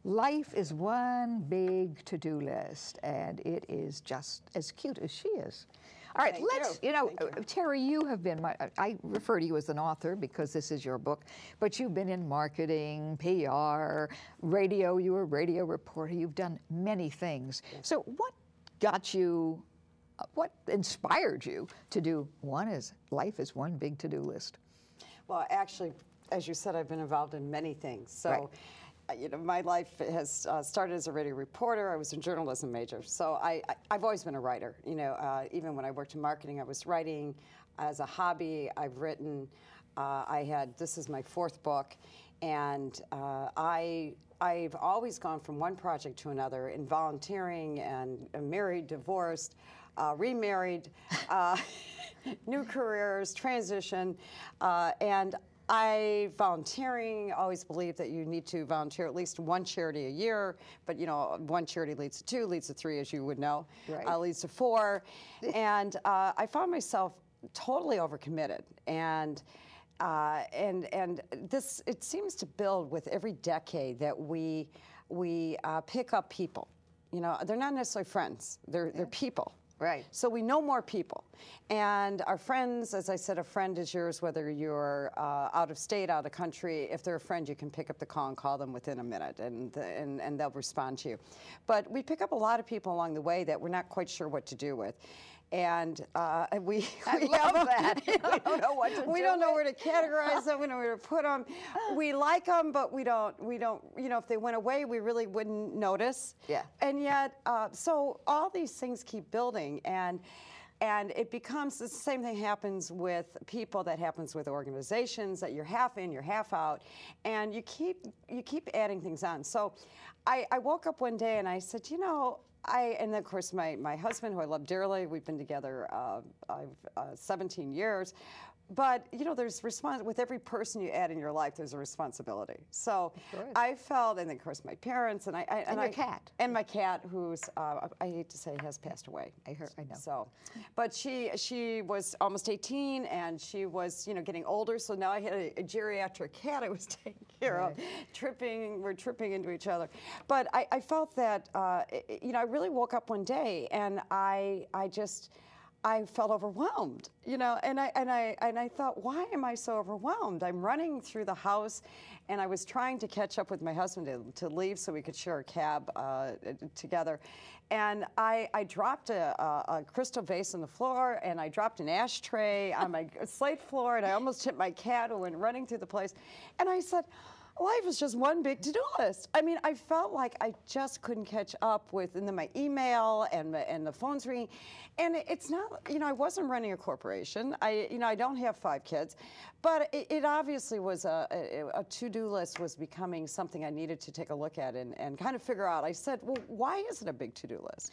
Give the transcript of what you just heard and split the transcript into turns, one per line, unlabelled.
Life is one big to-do list, and it is just as cute as she is. All right, Terri, you have been, I refer to you as an author because this is your book, but you've been in marketing, PR, radio, you were a radio reporter, you've done many things. Yes. So what got you, what inspired you to do life is one big to-do list? Well, actually, as you said, I've been involved in many things. So. Right. My life has started as a radio reporter. I was a journalism major, so I've always been a writer. Even when I worked in marketing, I was writing as a hobby. I've written. This is my 4th book, and I've always gone from one project to another in volunteering and married, divorced, remarried, new careers, transition, and. Volunteering, always believe that you need to volunteer at least one charity a year, but one charity leads to 2, leads to 3, as you would know, right. Leads to 4, and I found myself totally overcommitted, and this, it seems to build with every decade that we pick up people. They're not necessarily friends, they're people. Right. So we know more people. And our friends, as I said, a friend is yours whether you're out of state, out of country. If they're a friend, you can pick up the call and call them within a minute, and they'll respond to you. But we pick up a lot of people along the way that we're not quite sure what to do with. And I love that. We don't know what to do. We don't know where to categorize them. We don't know where to put them. We like them, but we don't. If they went away, we really wouldn't notice. Yeah. And yet, so all these things keep building, and it becomes the same thing happens with people. That happens with organizations. That you're half in, you're half out, and you keep adding things on. So, I woke up one day and I said, and then, of course, my husband, who I love dearly, we've been together 17 years. But, there's with every person you add in your life, there's a responsibility. So I felt, and of course, my parents, and your cat. And my cat, who's, I hate to say, has passed away. I know. So, but she was almost 18, and she was, getting older, so now I had a geriatric cat I was taking care of. We're tripping into each other. But I felt that, I really woke up one day, and I felt overwhelmed, and I thought, why am I so overwhelmed? I'm running through the house, and I was trying to catch up with my husband to leave so we could share a cab together, and I dropped a crystal vase on the floor, and I dropped an ashtray on my slate floor, and I almost hit my cat who went running through the place, and I said, life is just one big to-do list. I mean, I felt like I just couldn't catch up with, and then my email and the phone's ringing, and it's not, I wasn't running a corporation. I don't have 5 kids, but it obviously was a to-do list was becoming something I needed to take a look at and kind of figure out. I said, well, why is it a big to-do list?